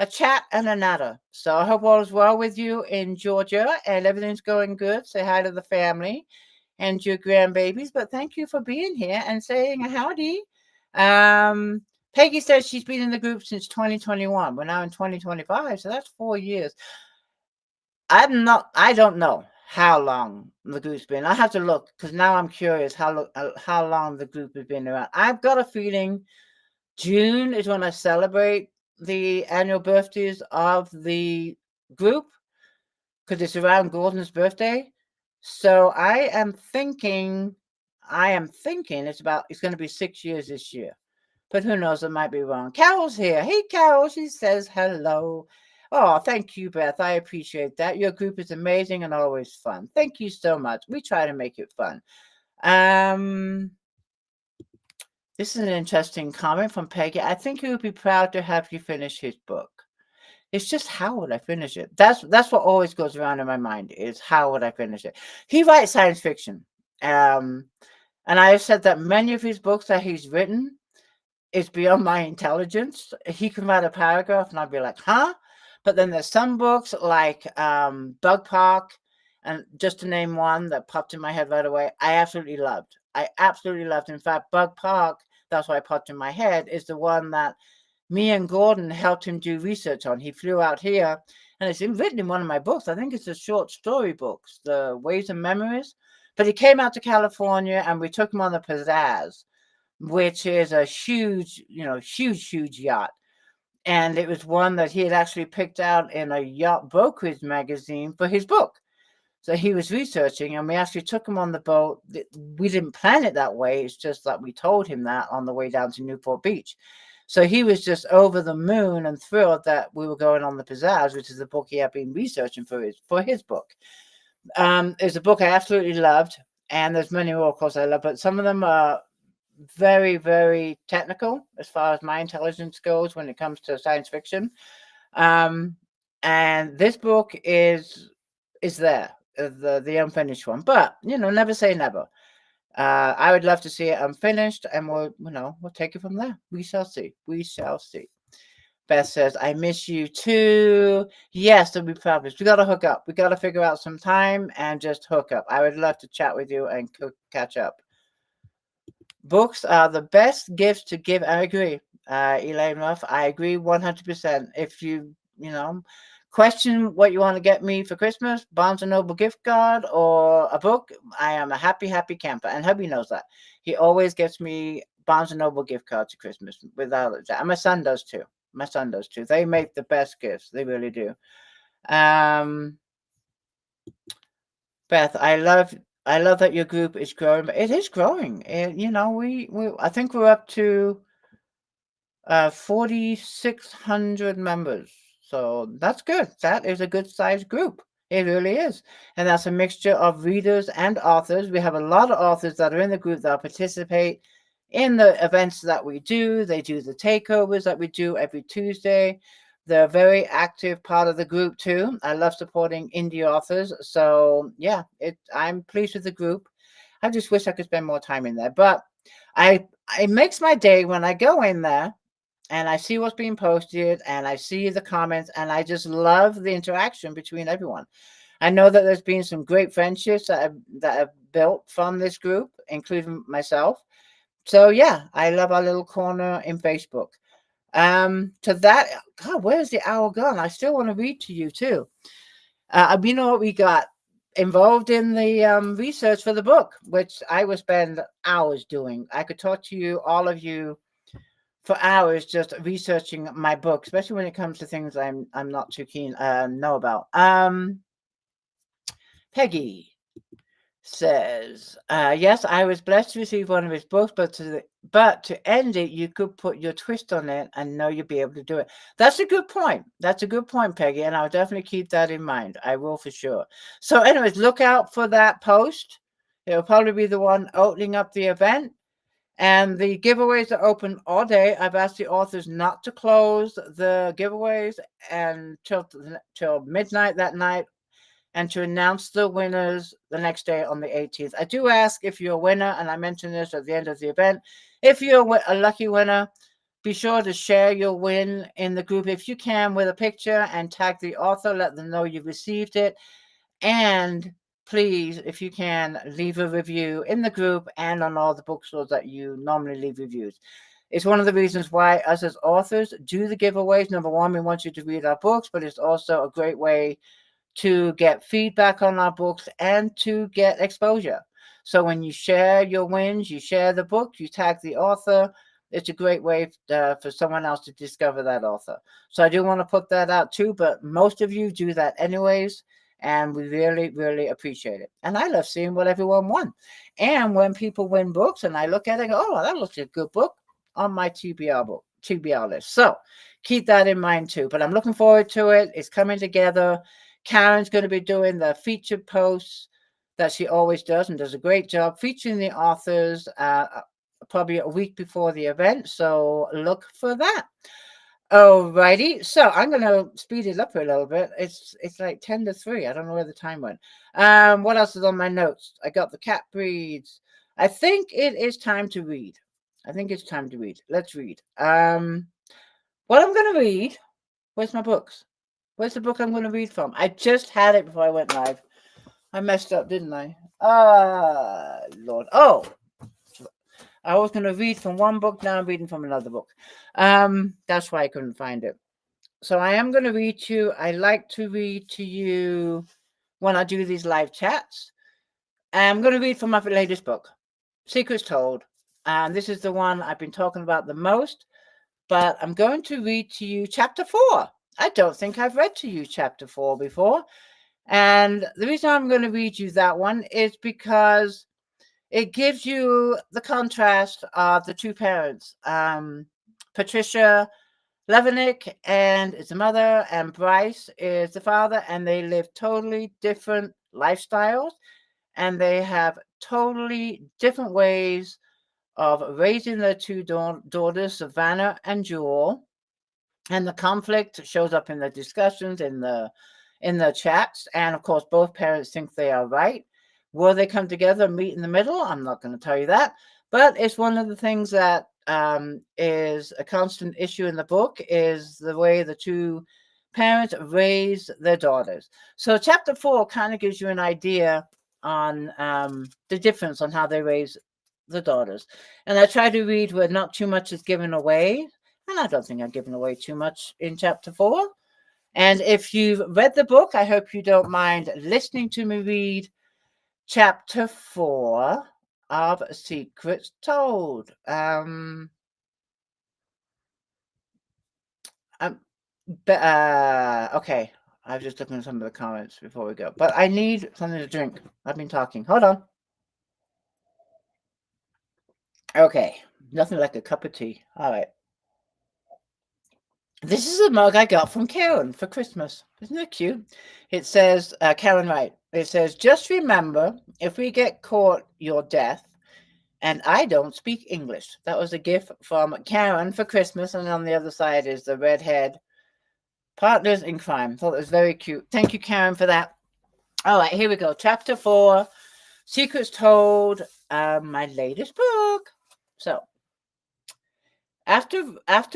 chat and a natter. So I hope all is well with you in Georgia and everything's going good. Say hi to the family and your grandbabies. But thank you for being here and saying a howdy. Peggy says she's been in the group since 2021. We're now in 2025, so that's 4 years. I don't know how long the group's been. I have to look because now I'm curious how long the group has been around. I've got a feeling June is when I celebrate the annual birthdays of the group because it's around Gordon's birthday. So I am thinking it's going to be 6 years this year. But who knows? I might be wrong. Carol's here. Hey, Carol. She says hello. Oh, thank you, Beth. I appreciate that. Your group is amazing and always fun. Thank you so much. We try to make it fun. This is an interesting comment from Peggy. I think he would be proud to have you finish his book. It's just how would I finish it? That's what always goes around in my mind is how would I finish it? He writes science fiction. And I have said that many of his books that he's written is beyond my intelligence. He can write a paragraph and I'd be like, huh? But then there's some books like Bug Park, and just to name one that popped in my head right away, I absolutely loved. I absolutely loved. In fact, Bug Park, that's why it popped in my head, is the one that me and Gordon helped him do research on. He flew out here, and it's written in one of my books. I think it's a short story books, The Ways and Memories. But he came out to California, and we took him on the Pizzazz, which is a huge, huge yacht. And it was one that he had actually picked out in a yacht brokerage magazine for his book. So he was researching, and we actually took him on the boat. We didn't plan it that way. It's just that we told him that on the way down to Newport Beach. So he was just over the moon and thrilled that we were going on the Pizzazz, which is the book he had been researching for his book. It's a book I absolutely loved, and there's many more, of course, I love, but some of them are very, very technical as far as my intelligence goes when it comes to science fiction. And this book is there, the unfinished one. But never say never. I would love to see it unfinished, and we'll take it from there. We shall see. We shall see. Beth says, I miss you too. Yes, it'll be fabulous. We got to hook up. We got to figure out some time and just hook up. I would love to chat with you and catch up. Books are the best gifts to give. I agree, Elaine Ruff. I agree 100%. If you question what you want to get me for Christmas, Barnes & Noble gift card or a book, I am a happy, happy camper. And hubby knows that. He always gets me Barnes & Noble gift cards to Christmas, without it. And my son does too. They make the best gifts. They really do. Beth, I love that your group is growing. But it is growing. And I think we're up to 4,600 members. So that's good. That is a good sized group. It really is. And that's a mixture of readers and authors. We have a lot of authors that are in the group that participate in the events that we do. They do the takeovers that we do every Tuesday. They're a very active part of the group too. I love supporting indie authors. So yeah, I'm pleased with the group. I just wish I could spend more time in there. But it makes my day when I go in there and I see what's being posted and I see the comments, and I just love the interaction between everyone. I know that there's been some great friendships that have built from this group, including myself. So yeah, I love our little corner in Facebook. To that, God, where's the hour gone? I still want to read to you too. You know what we got? Involved in the research for the book, which I will spend hours doing. I could talk to you, all of you, for hours just researching my book, especially when it comes to things I'm not too keen know about. Peggy says, yes, I was blessed to receive one of his books, but to end it, you could put your twist on it and know you'll be able to do it. That's a good point. That's a good point, Peggy, and I'll definitely keep that in mind. I will for sure. So anyways, look out for that post. It'll probably be the one opening up the event. And the giveaways are open all day. I've asked the authors not to close the giveaways till midnight that night, and to announce the winners the next day on the 18th. I do ask if you're a winner, and I mentioned this at the end of the event. If you're a lucky winner, be sure to share your win in the group if you can with a picture and tag the author. Let them know you've received it. And please, if you can, leave a review in the group and on all the bookstores that you normally leave reviews. It's one of the reasons why us as authors do the giveaways. Number one, we want you to read our books, but it's also a great way to get feedback on our books and to get exposure. So when you share your wins, you share the book, you tag the author, it's a great way for someone else to discover that author. So I do want to put that out too, but most of you do that anyways. And we really, really appreciate it. And I love seeing what everyone won. And when people win books and I look at it and go, oh, that looks like a good book on my TBR list. So keep that in mind too. But I'm looking forward to it. It's coming together. Karen's going to be doing the featured posts that she always does and does a great job featuring the authors probably a week before the event. So look for that. Alrighty, so I'm gonna speed it up a little bit. It's like 10 to 3. I don't know where the time went. What else is on my notes? I got the cat breeds. I think it is time to read. I think it's time to read. Let's read. What I'm gonna read. Where's my books? Where's the book I'm gonna read from? I just had it before I went live. I messed up, didn't I? Lord. Oh, I was going to read from one book. Now I'm reading from another book. That's why I couldn't find it. So I am going to read to you. I like to read to you when I do these live chats. I'm going to read from my latest book, Secrets Told. And this is the one I've been talking about the most. But I'm going to read to you chapter 4. I don't think I've read to you chapter 4 before. And the reason I'm going to read you that one is because it gives you the contrast of the two parents, Patricia Levenick and is the mother, and Bryce is the father, and they live totally different lifestyles, and they have totally different ways of raising their two daughters, Savannah and Jewel. And the conflict shows up in the discussions, in the chats, and of course, both parents think they are right. Will they come together and meet in the middle? I'm not going to tell you that, but it's one of the things that is a constant issue in the book, is the way the two parents raise their daughters. So chapter 4 kind of gives you an idea on the difference on how they raise the daughters. And I try to read where not too much is given away, and I don't think I've given away too much in chapter 4. And if you've read the book, I hope you don't mind listening to me read chapter 4 of Secrets Told. Okay, I was just looking at some of the comments before we go. But I need something to drink. I've been talking. Hold on. Okay, nothing like a cup of tea. All right. This is a mug I got from Karen for Christmas. Isn't it cute? It says, Karen Wright, it says, just remember, if we get caught, you're death. And I don't speak English. That was a gift from Karen for Christmas. And on the other side is the redhead partners in crime. Thought it was very cute. Thank you, Karen, for that. All right, here we go. Chapter 4, Secrets Told, my latest book. So, after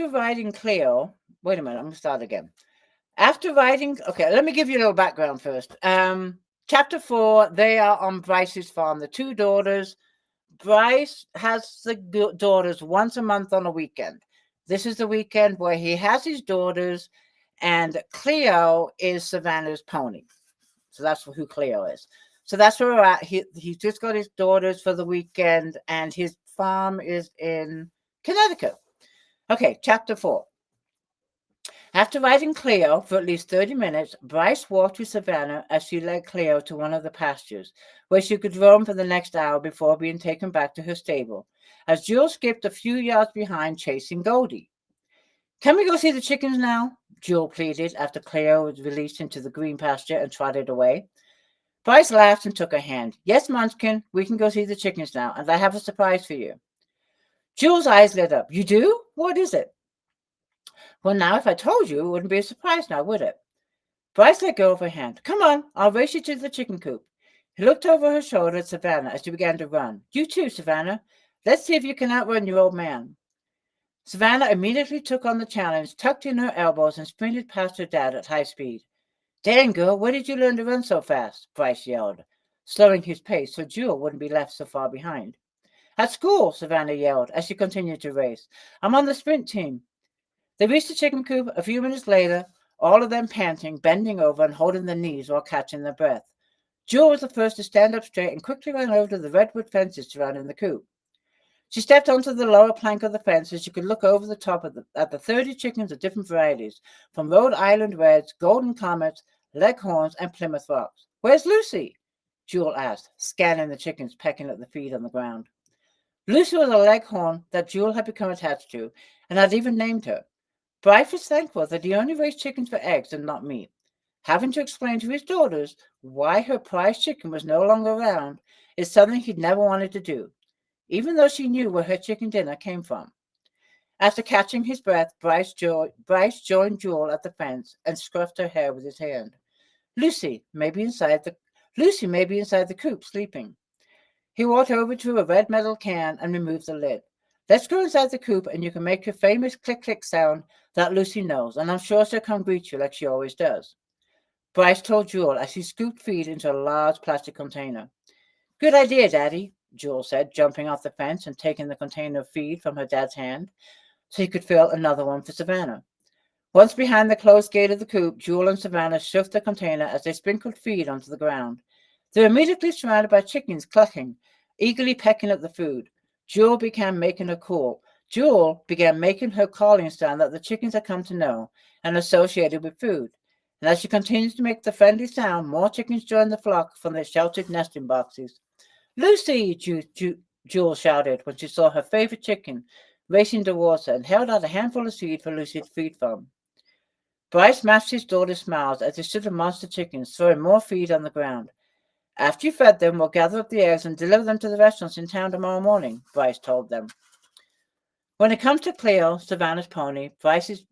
writing Cleo, wait a minute, I'm going to start again. After writing, okay, let me give you a little background first. Chapter 4, they are on Bryce's farm, the two daughters. Bryce has the daughters once a month on a weekend. This is the weekend where he has his daughters, and Cleo is Savannah's pony. So that's who Cleo is. So that's where we're at. He's just got his daughters for the weekend, and his farm is in Connecticut. Okay, chapter 4. After riding Cleo for at least 30 minutes, Bryce walked with Savannah as she led Cleo to one of the pastures, where she could roam for the next hour before being taken back to her stable, as Jewel skipped a few yards behind, chasing Goldie. Can we go see the chickens now? Jewel pleaded after Cleo was released into the green pasture and trotted away. Bryce laughed and took her hand. Yes, Munchkin, we can go see the chickens now, and I have a surprise for you. Jewel's eyes lit up. You do? What is it? Well, now, if I told you, it wouldn't be a surprise now, would it? Bryce let go of her hand. Come on, I'll race you to the chicken coop. He looked over her shoulder at Savannah as she began to run. You too, Savannah. Let's see if you can outrun your old man. Savannah immediately took on the challenge, tucked in her elbows, and sprinted past her dad at high speed. Dang, girl, where did you learn to run so fast? Bryce yelled, slowing his pace so Jewel wouldn't be left so far behind. At school, Savannah yelled as she continued to race. I'm on the sprint team. They reached the chicken coop a few minutes later, all of them panting, bending over and holding their knees while catching their breath. Jewel was the first to stand up straight and quickly ran over to the redwood fences surrounding the coop. She stepped onto the lower plank of the fence so she could look over the top at the 30 chickens of different varieties, from Rhode Island Reds, Golden Comets, Leghorns, and Plymouth Rocks. Where's Lucy? Jewel asked, scanning the chickens pecking at the feed on the ground. Lucy was a Leghorn that Jewel had become attached to and had even named her. Bryce was thankful that he only raised chickens for eggs and not meat. Having to explain to his daughters why her prized chicken was no longer around is something he'd never wanted to do, even though she knew where her chicken dinner came from. After catching his breath, Bryce joined Jewel at the fence and scruffed her hair with his hand. Lucy may be inside the Lucy may be inside the coop sleeping. He walked over to a red metal can and removed the lid. Let's go inside the coop and you can make your famous click click sound that Lucy knows, and I'm sure she'll come greet you like she always does. Bryce told Jewel as he scooped feed into a large plastic container. Good idea, Daddy, Jewel said, jumping off the fence and taking the container of feed from her dad's hand so he could fill another one for Savannah. Once behind the closed gate of the coop, Jewel and Savannah shoved the container as they sprinkled feed onto the ground. They were immediately surrounded by chickens clucking, eagerly pecking at the food. Jewel began making her calling sound that the chickens had come to know and associated with food. And as she continued to make the friendly sound, more chickens joined the flock from their sheltered nesting boxes. Lucy! Jewel shouted when she saw her favorite chicken racing towards her and held out a handful of seed for Lucy to feed from. Bryce matched his daughter's smiles as they stood the monster chickens, throwing more feed on the ground. After you fed them, we'll gather up the eggs and deliver them to the restaurants in town tomorrow morning, Bryce told them. When it comes to Cleo, Savannah's pony, Bryce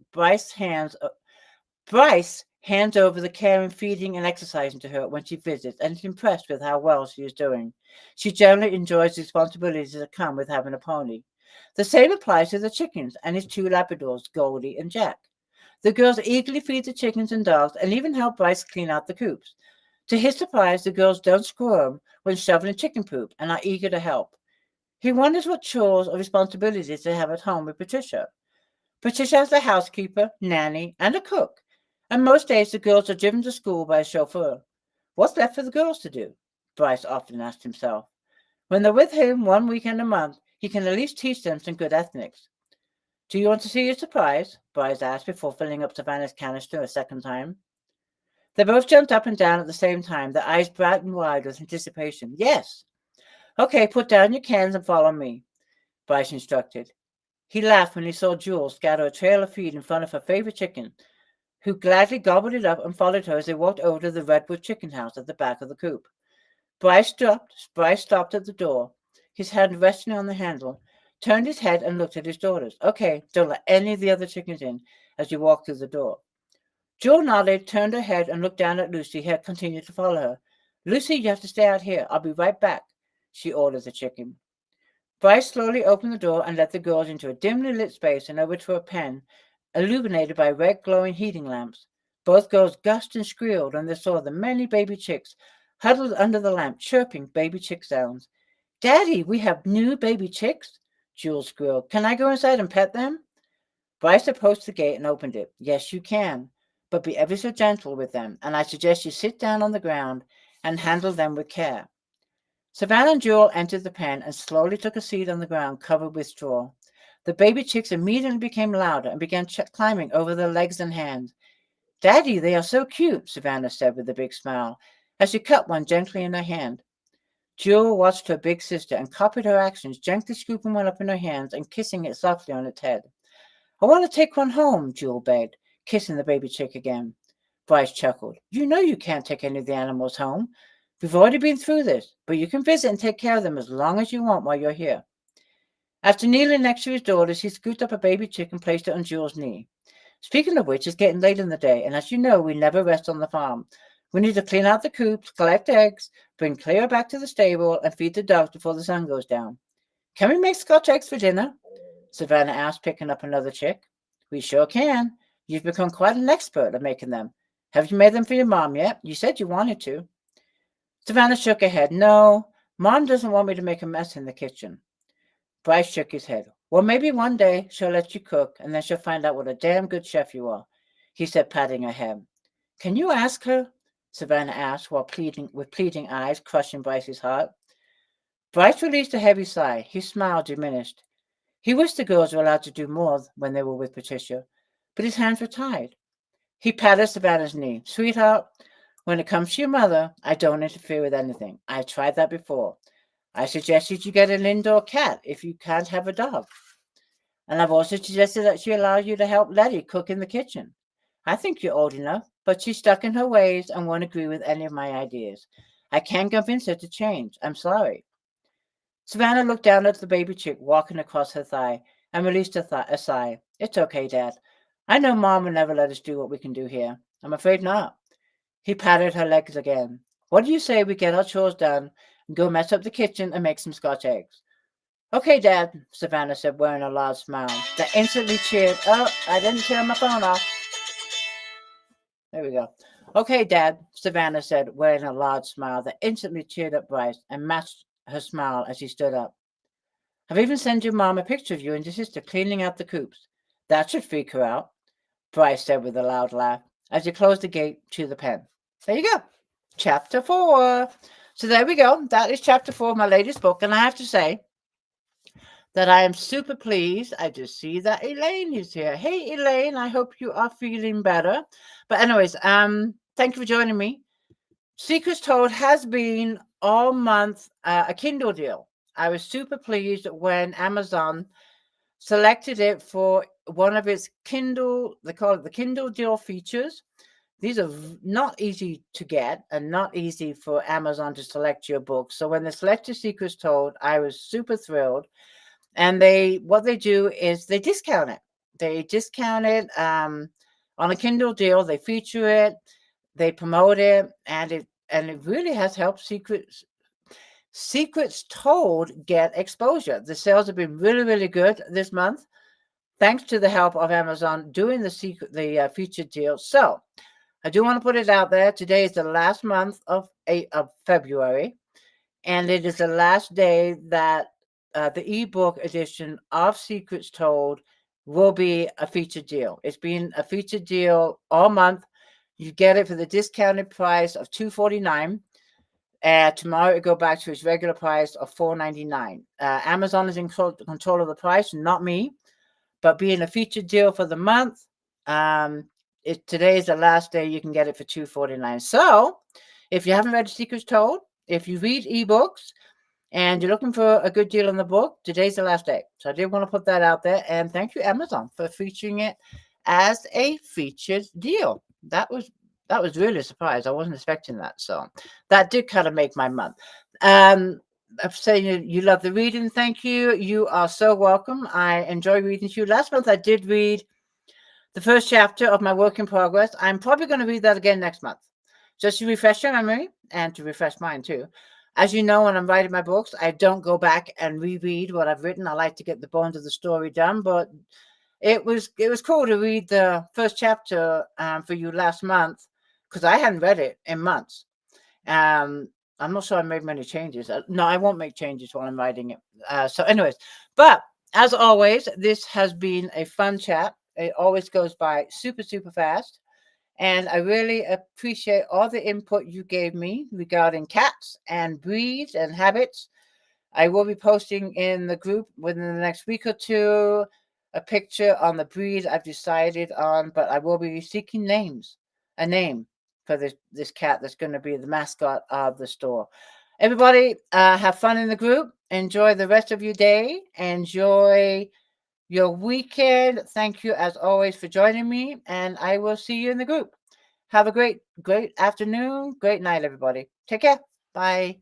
hands over the care and feeding and exercising to her when she visits and is impressed with how well she is doing. She generally enjoys the responsibilities that come with having a pony. The same applies to the chickens and his two Labradors, Goldie and Jack. The girls eagerly feed the chickens and dogs and even help Bryce clean out the coops. To his surprise, the girls don't squirm when shoveling chicken poop and are eager to help. He wonders what chores or responsibilities they have at home with Patricia. Patricia has a housekeeper, nanny, and a cook, and most days the girls are driven to school by a chauffeur. What's left for the girls to do? Bryce often asked himself. When they're with him 1 weekend a month, he can at least teach them some good ethnics. Do you want to see your surprise? Bryce asked before filling up Savannah's canister a second time. They both jumped up and down at the same time, their eyes bright and wide with anticipation. Yes. Okay, put down your cans and follow me, Bryce instructed. He laughed when he saw Jewel scatter a trail of feed in front of her favorite chicken, who gladly gobbled it up and followed her as they walked over to the redwood chicken house at the back of the coop. Bryce stopped at the door, his hand resting on the handle, turned his head and looked at his daughters. Okay, don't let any of the other chickens in as you walk through the door. Jewel nodded, turned her head, and looked down at Lucy, who had continued to follow her. Lucy, you have to stay out here. I'll be right back, she ordered the chicken. Bryce slowly opened the door and led the girls into a dimly lit space and over to a pen, illuminated by red glowing heating lamps. Both girls gushed and squealed when they saw the many baby chicks huddled under the lamp, chirping baby chick sounds. Daddy, we have new baby chicks, Jewel squealed. Can I go inside and pet them? Bryce approached the gate and opened it. Yes, you can, but be ever so gentle with them, and I suggest you sit down on the ground and handle them with care. Savannah and Jewel entered the pen and slowly took a seat on the ground covered with straw. The baby chicks immediately became louder and began climbing over their legs and hands. Daddy, they are so cute, Savannah said with a big smile as she cut one gently in her hand. Jewel watched her big sister and copied her actions, gently scooping one up in her hands and kissing it softly on its head. I want to take one home, Jewel begged, kissing the baby chick again. Bryce chuckled. You know you can't take any of the animals home. We've already been through this, but you can visit and take care of them as long as you want while you're here. After kneeling next to his daughters, he scooped up a baby chick and placed it on Jewel's knee. Speaking of which, it's getting late in the day, and as you know, we never rest on the farm. We need to clean out the coops, collect eggs, bring Cleo back to the stable, and feed the dogs before the sun goes down. Can we make Scotch eggs for dinner? Savannah asked, picking up another chick. We sure can. You've become quite an expert at making them. Have you made them for your mom yet? You said you wanted to. Savannah shook her head. No, Mom doesn't want me to make a mess in the kitchen. Bryce shook his head. Well, maybe one day she'll let you cook, and then she'll find out what a damn good chef you are, he said, patting her head. Can you ask her? Savannah asked, with pleading eyes crushing Bryce's heart. Bryce released a heavy sigh. His smile diminished. He wished the girls were allowed to do more when they were with Patricia, but his hands were tied. He patted Savannah's knee. Sweetheart, when it comes to your mother, I don't interfere with anything. I tried that before. I suggested you get an indoor cat if you can't have a dog. And I've also suggested that she allow you to help Letty cook in the kitchen. I think you're old enough, but she's stuck in her ways and won't agree with any of my ideas. I can't convince her to change. I'm sorry. Savannah looked down at the baby chick walking across her thigh. and released a sigh. It's okay, Dad. I know Mom will never let us do what we can do here. I'm afraid not. He patted her legs again. What do you say we get our chores done and go mess up the kitchen and make some Scotch eggs? Okay, Dad, Savannah said, wearing a large smile that instantly cheered. Oh, I didn't turn my phone off. There we go. Okay, Dad, Savannah said, wearing a large smile that instantly cheered up Bryce and matched her smile as she stood up. I've even sent your mom a picture of you and your sister cleaning out the coops. That should freak her out, Bryce said with a loud laugh as he closed the gate to the pen. There you go. Chapter 4. So there we go. That is chapter 4 of my latest book. And I have to say that I am super pleased. I just see that Elaine is here. Hey, Elaine, I hope you are feeling better. But anyways, thank you for joining me. Secrets Told has been all month a Kindle deal. I was super pleased when Amazon selected it for one of its Kindle, they call it the Kindle deal features. These are not easy to get and not easy for Amazon to select your book. So when they selected Secrets Told, I was super thrilled. And what they do is they discount it. They discount it on a Kindle deal. They feature it, they promote it, and it really has helped Secrets Told get exposure. The sales have been really, really good this month, thanks to the help of Amazon doing the featured deal. So I do want to put it out there. Today is the last month of February, and it is the last day that the ebook edition of Secrets Told will be a featured deal. It's been a featured deal all month. You get it for the discounted price of $2.49. Tomorrow it go back to its regular price of $4.99. Amazon is in control of the price, not me. But being a featured deal for the month, today is the last day you can get it for $2.49. So if you haven't read Secrets Told, if you read ebooks and you're looking for a good deal on the book, today's the last day. So I did want to put that out there. And thank you, Amazon, for featuring it as a featured deal. That was really a surprise. I wasn't expecting that. So that did kind of make my month. I'm saying you love the reading. Thank you. You are so welcome. I enjoy reading to you. Last month I did read the first chapter of my work in progress. I'm probably going to read that again next month, just to refresh your memory and to refresh mine too. As you know, when I'm writing my books, I don't go back and reread what I've written. I like to get the bones of the story done. But it was cool to read the first chapter for you last month because I hadn't read it in months. I'm not sure I made many changes. No, I won't make changes while I'm writing it. So anyways, but as always, this has been a fun chat. It always goes by super, super fast. And I really appreciate all the input you gave me regarding cats and breeds and habits. I will be posting in the group within the next week or two a picture on the breed I've decided on, but I will be seeking a name for this cat that's going to be the mascot of the store. Everybody, have fun in the group. Enjoy the rest of your day. Enjoy your weekend. Thank you as always for joining me, and I will see you in the group. Have a great afternoon, great night, everybody. Take care. Bye.